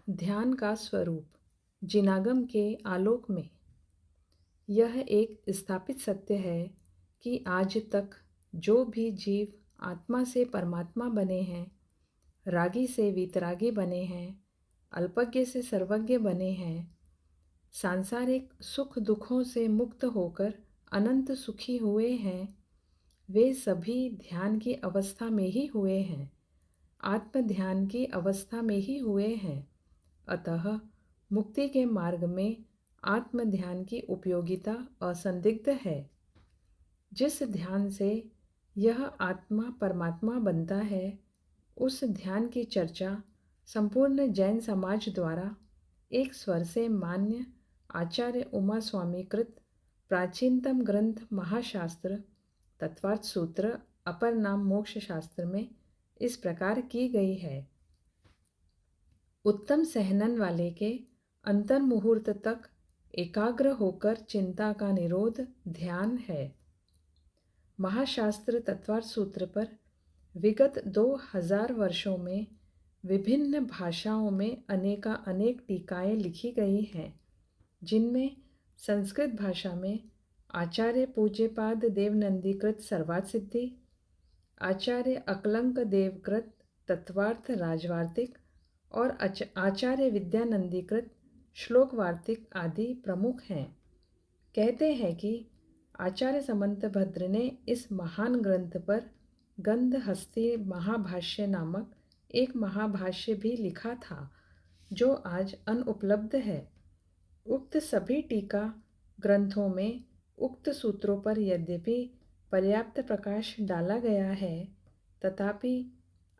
ध्यान का स्वरूप जिनागम के आलोक में यह एक स्थापित सत्य है कि आज तक जो भी जीव आत्मा से परमात्मा बने हैं, रागी से वीतरागी बने हैं, अल्पज्ञ से सर्वज्ञ बने हैं, सांसारिक सुख दुखों से मुक्त होकर अनंत सुखी हुए हैं, वे सभी ध्यान की अवस्था में ही हुए हैं, आत्म ध्यान की अवस्था में ही हुए हैं। अतः मुक्ति के मार्ग में आत्म ध्यान की उपयोगिता असंदिग्ध है। जिस ध्यान से यह आत्मा परमात्मा बनता है, उस ध्यान की चर्चा संपूर्ण जैन समाज द्वारा एक स्वर से मान्य आचार्य उमा स्वामी कृत प्राचीनतम ग्रंथ महाशास्त्र तत्वार्थ सूत्र अपर नाम मोक्ष शास्त्र में इस प्रकार की गई है। उत्तम सहनन वाले के अंतर्मुहूर्त तक एकाग्र होकर चिंता का निरोध ध्यान है। महाशास्त्र तत्वार्थ सूत्र पर विगत 2000 वर्षों में विभिन्न भाषाओं में अनेक टीकाएं लिखी गई हैं, जिनमें संस्कृत भाषा में आचार्य पूज्यपाद देवनंदीकृत सर्वार्थ सिद्धि, आचार्य अकलंक देवकृत तत्वार्थ राजवार्तिक और आचार्य विद्यानंदीकृत श्लोक वार्तिक आदि प्रमुख हैं। कहते हैं कि आचार्य समंतभद्र ने इस महान ग्रंथ पर गंधहस्ती महाभाष्य नामक एक महाभाष्य भी लिखा था, जो आज अनुपलब्ध है। उक्त सभी टीका ग्रंथों में उक्त सूत्रों पर यद्यपि पर्याप्त प्रकाश डाला गया है, तथापि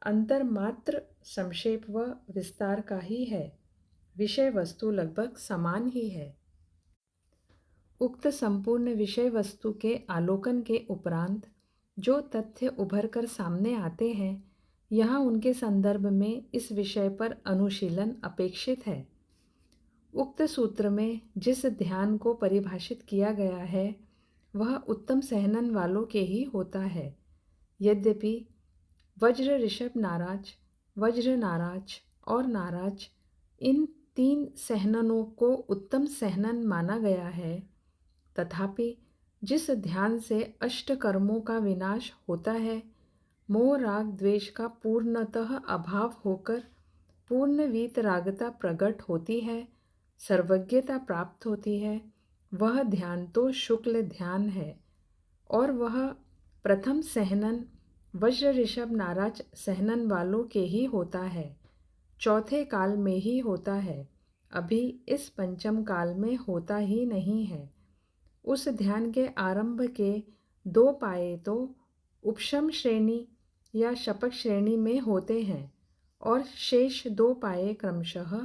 अंतर मात्र संक्षेप व विस्तार का ही है। विषय वस्तु लगभग समान ही है। उक्त संपूर्ण विषय वस्तु के आलोकन के उपरांत जो तथ्य उभर कर सामने आते हैं, यहाँ उनके संदर्भ में इस विषय पर अनुशीलन अपेक्षित है। उक्त सूत्र में जिस ध्यान को परिभाषित किया गया है, वह उत्तम सहनन वालों के ही होता है। यद्यपि वज्र, ऋषभ नाराज, वज्र नाराज और नाराज इन 3 सहननों को उत्तम सहनन माना गया है, तथापि जिस ध्यान से अष्ट कर्मों का विनाश होता है, मोह राग द्वेष का पूर्णतः अभाव होकर पूर्ण वीतरागता प्रकट होती है, सर्वज्ञता प्राप्त होती है, वह ध्यान तो शुक्ल ध्यान है और वह प्रथम सहनन वज्र ऋषभ नाराज सहनन वालों के ही होता है, चौथे काल में ही होता है, अभी इस पंचम काल में होता ही नहीं है। उस ध्यान के आरंभ के 2 पाये तो उपशम श्रेणी या शपथ श्रेणी में होते हैं और शेष 2 पाये क्रमशः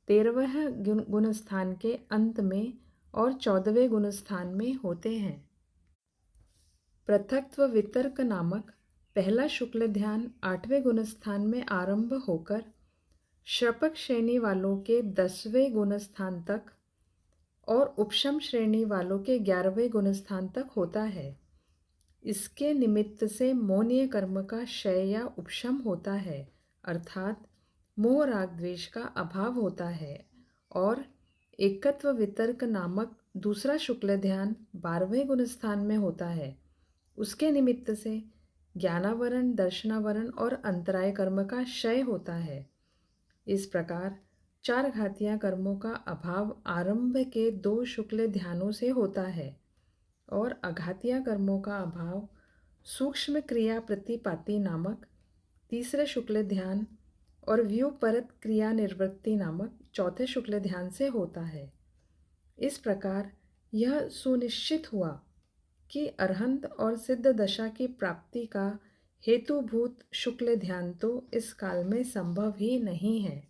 13वें गुणस्थान के अंत में और 14वें गुणस्थान में होते हैं। पृथक्त्व वितर्क नामक पहला शुक्ल ध्यान 8वें गुणस्थान में आरंभ होकर शपथ श्रेणी वालों के 10वें गुणस्थान तक और उपशम श्रेणी वालों के 11वें गुणस्थान तक होता है। इसके निमित्त से मौनीय कर्म का क्षय या उपशम होता है, अर्थात मोह राग द्वेष का अभाव होता है, और एकत्व वितर्क नामक दूसरा शुक्ल ध्यान 12वें गुणस्थान में होता है। उसके निमित्त से ज्ञानावरण, दर्शनावरण और अंतराय कर्म का क्षय होता है। इस प्रकार 4 घातीय कर्मों का अभाव आरंभ के 2 शुक्ल ध्यानों से होता है और अघातीय कर्मों का अभाव सूक्ष्म क्रिया प्रतिपाती नामक तीसरे शुक्ल ध्यान और व्यूपरत क्रिया निवृत्ति नामक चौथे शुक्ल ध्यान से होता है। इस प्रकार यह सुनिश्चित हुआ कि अरहंत और सिद्ध दशा की प्राप्ति का हेतुभूत शुक्ल ध्यान तो इस काल में संभव ही नहीं है।